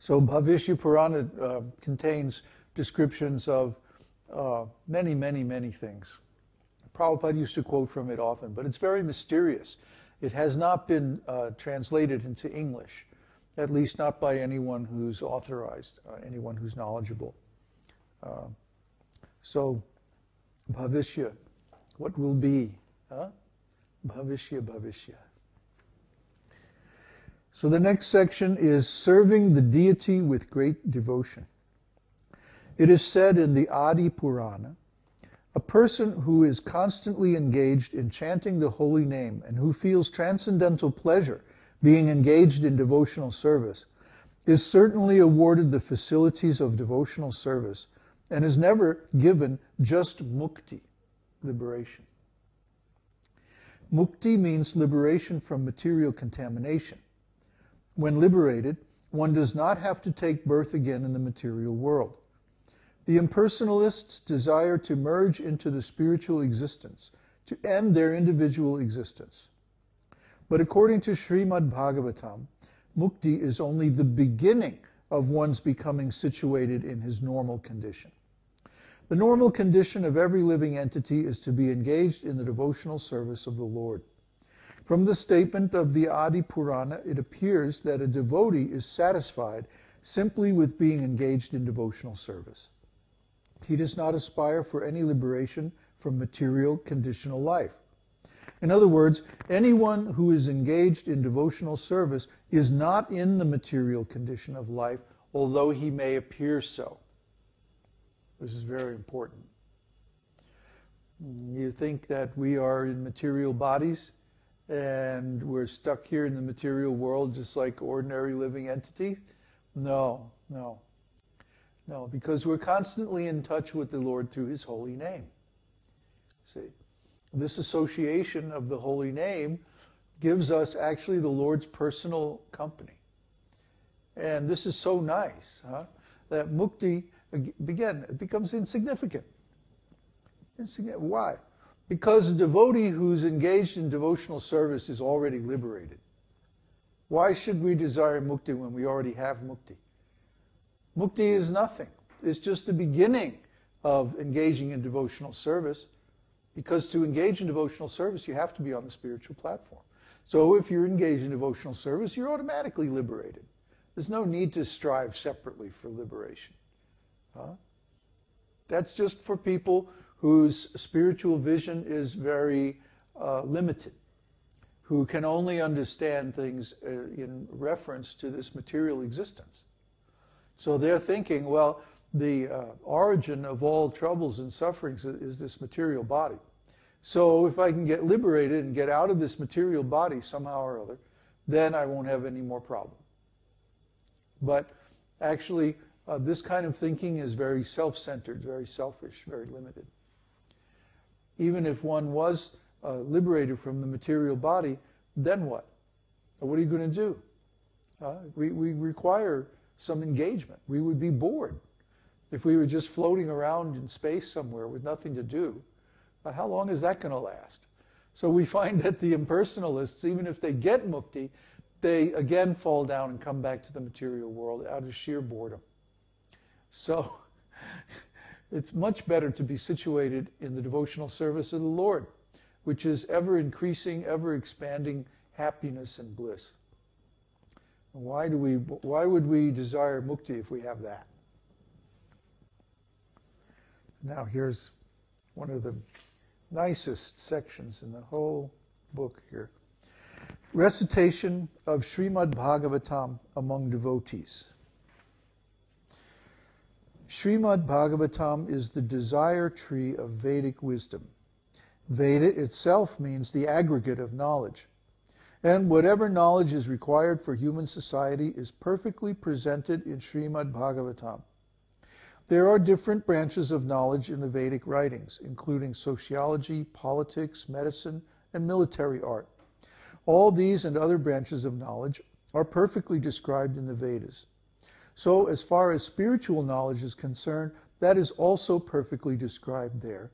So Bhavishya Purana contains descriptions of many, many, many things. Prabhupada used to quote from it often, but it's very mysterious. It has not been translated into English, at least not by anyone who's authorized, anyone who's knowledgeable. So, Bhavishya, what will be? Huh? Bhavishya, Bhavishya. So the next section is serving the deity with great devotion. It is said in the Adi Purana, a person who is constantly engaged in chanting the holy name and who feels transcendental pleasure being engaged in devotional service is certainly awarded the facilities of devotional service and is never given just mukti, liberation. Mukti means liberation from material contamination. When liberated, one does not have to take birth again in the material world. The impersonalists desire to merge into the spiritual existence, to end their individual existence. But according to Srimad Bhagavatam, mukti is only the beginning of one's becoming situated in his normal condition. The normal condition of every living entity is to be engaged in the devotional service of the Lord. From the statement of the Adi Purana, it appears that a devotee is satisfied simply with being engaged in devotional service. He does not aspire for any liberation from material conditional life. In other words, anyone who is engaged in devotional service is not in the material condition of life, although he may appear so. This is very important. You think that we are in material bodies and we're stuck here in the material world just like ordinary living entities? No, no. No, because we're constantly in touch with the Lord through His holy name. See, this association of the holy name gives us actually the Lord's personal company. And this is so nice, that mukti, again, it becomes insignificant. Why? Because a devotee who's engaged in devotional service is already liberated. Why should we desire mukti when we already have mukti? Mukti is nothing. It's just the beginning of engaging in devotional service, because to engage in devotional service, you have to be on the spiritual platform. So if you're engaged in devotional service, you're automatically liberated. There's no need to strive separately for liberation. That's just for people whose spiritual vision is very limited, who can only understand things in reference to this material existence. So they're thinking, well, the origin of all troubles and sufferings is this material body. So if I can get liberated and get out of this material body somehow or other, then I won't have any more problem. But actually, this kind of thinking is very self-centered, very selfish, very limited. Even if one was liberated from the material body, then what? What are you going to do? We require some engagement. We would be bored if we were just floating around in space somewhere with nothing to do. How long is that going to last? So we find that the impersonalists, even if they get mukti, they again fall down and come back to the material world out of sheer boredom. So it's much better to be situated in the devotional service of the Lord, which is ever increasing, ever expanding happiness and bliss. Why would we desire mukti if we have that? Now here's one of the nicest sections in the whole book here. Recitation of Srimad Bhagavatam among devotees. Srimad Bhagavatam is the desire tree of Vedic wisdom. Veda itself means the aggregate of knowledge. And whatever knowledge is required for human society is perfectly presented in Srimad Bhagavatam. There are different branches of knowledge in the Vedic writings, including sociology, politics, medicine, and military art. All these and other branches of knowledge are perfectly described in the Vedas. So, as far as spiritual knowledge is concerned, that is also perfectly described there.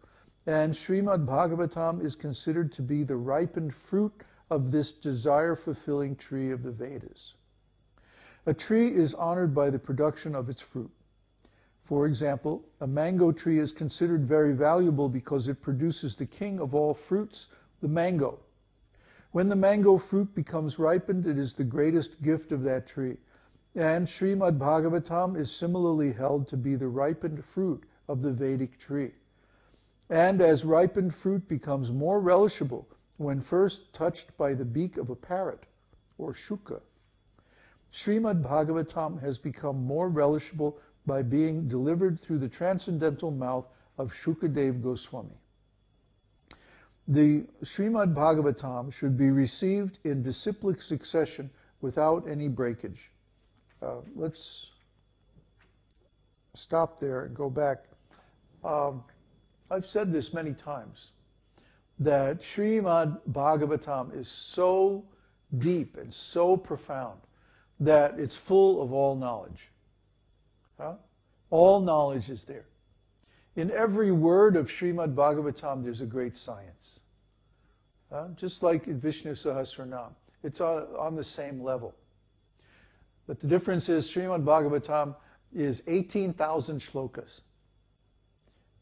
And Srimad Bhagavatam is considered to be the ripened fruit of this desire-fulfilling tree of the Vedas. A tree is honored by the production of its fruit. For example, a mango tree is considered very valuable because it produces the king of all fruits, the mango. When the mango fruit becomes ripened, it is the greatest gift of that tree. And Srimad Bhagavatam is similarly held to be the ripened fruit of the Vedic tree. And as ripened fruit becomes more relishable when first touched by the beak of a parrot, or shuka, Srimad Bhagavatam has become more relishable by being delivered through the transcendental mouth of Shukadev Goswami. The Srimad Bhagavatam should be received in disciplic succession without any breakage. Let's stop there and go back. I've said this many times, that Srimad Bhagavatam is so deep and so profound that it's full of all knowledge. All knowledge is there. In every word of Srimad Bhagavatam, there's a great science. Just like in Vishnu Sahasranam, it's on the same level. But the difference is Srimad Bhagavatam is 18,000 shlokas.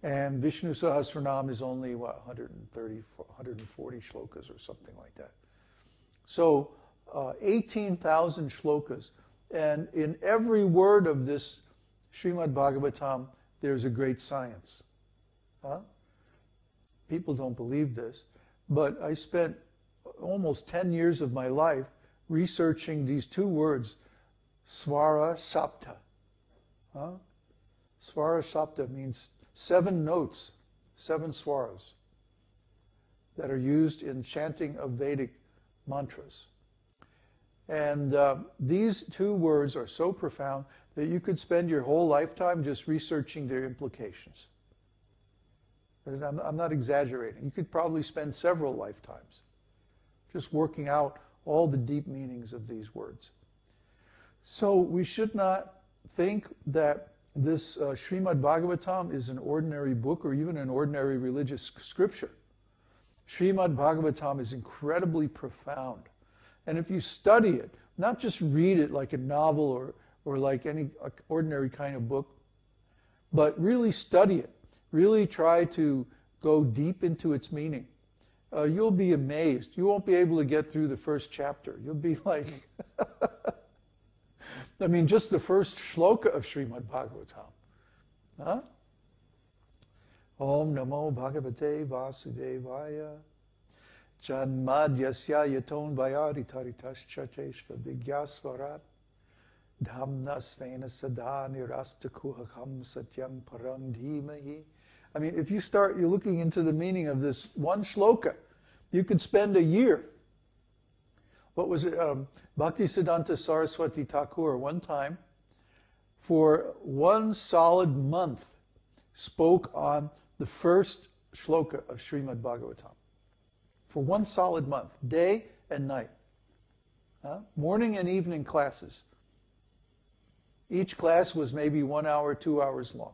And Vishnu Sahasranam is only, 130, 140 shlokas or something like that. So 18,000 shlokas. And in every word of this Srimad Bhagavatam, there's a great science. People don't believe this, but I spent almost 10 years of my life researching these two words, Svara Sapta. Svara Sapta means 7 notes, 7 swaras that are used in chanting of Vedic mantras. And these two words are so profound that you could spend your whole lifetime just researching their implications. I'm not exaggerating. You could probably spend several lifetimes just working out all the deep meanings of these words. So we should not think that this Srimad Bhagavatam is an ordinary book or even an ordinary religious scripture. Srimad Bhagavatam is incredibly profound. And if you study it, not just read it like a novel or like any ordinary kind of book, but really study it. Really try to go deep into its meaning. You'll be amazed. You won't be able to get through the first chapter. You'll be like, I mean, just the first shloka of Srimad Bhagavatam. Om Namo Bhagavate Vasudevaya Janmadyasya Yaton Vayari Taritas Chateshva Vigyasvarat Dhamna Svena Sada Nirastakuhakam Satyam Param Dhimahi. I mean, if you're looking into the meaning of this one shloka, you could spend a year. What was it? Bhaktisiddhanta Saraswati Thakur one time, for one solid month, spoke on the first shloka of Srimad Bhagavatam. For one solid month, day and night. Morning and evening classes. Each class was maybe 1 hour, 2 hours long.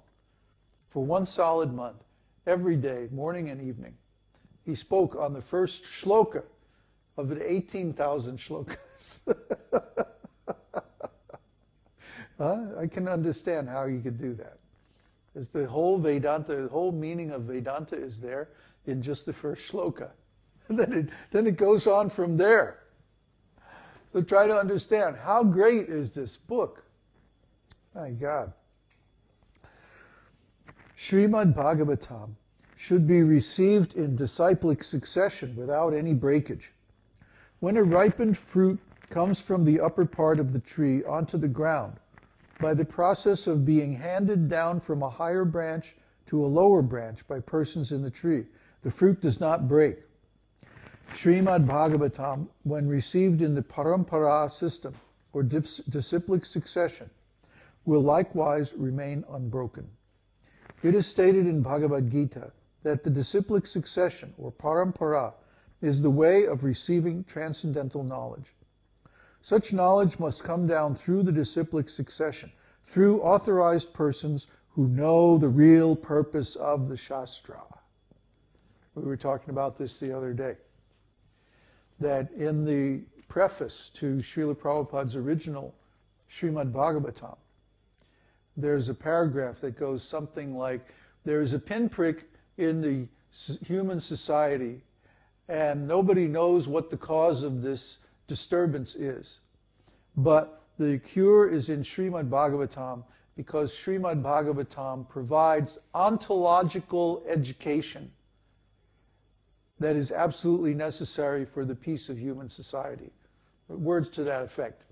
For one solid month, every day, morning and evening, he spoke on the first shloka of the 18,000 shlokas. I can understand how you could do that. Because the whole Vedanta, the whole meaning of Vedanta is there in just the first shloka. Then it goes on from there. So try to understand, how great is this book? My God. Srimad Bhagavatam should be received in disciplic succession without any breakage. When a ripened fruit comes from the upper part of the tree onto the ground, by the process of being handed down from a higher branch to a lower branch by persons in the tree, the fruit does not break. Srimad Bhagavatam, when received in the parampara system or disciplic succession, will likewise remain unbroken. It is stated in Bhagavad-gītā that the disciplic succession, or parampara, is the way of receiving transcendental knowledge. Such knowledge must come down through the disciplic succession, through authorized persons who know the real purpose of the Shastra. We were talking about this the other day, that in the preface to Srila Prabhupada's original Srimad Bhagavatam, there's a paragraph that goes something like, there is a pinprick in the human society and nobody knows what the cause of this disturbance is. But the cure is in Srimad Bhagavatam, because Srimad Bhagavatam provides ontological education that is absolutely necessary for the peace of human society. Words to that effect.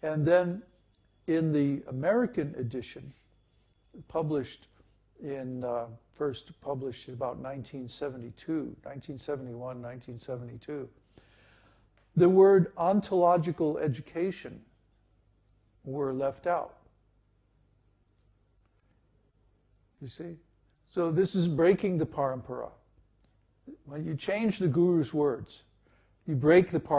And then in the American edition, published in, first published in about 1971, 1972, the word ontological education were left out. You see? So this is breaking the parampara. When you change the Guru's words, you break the parampara.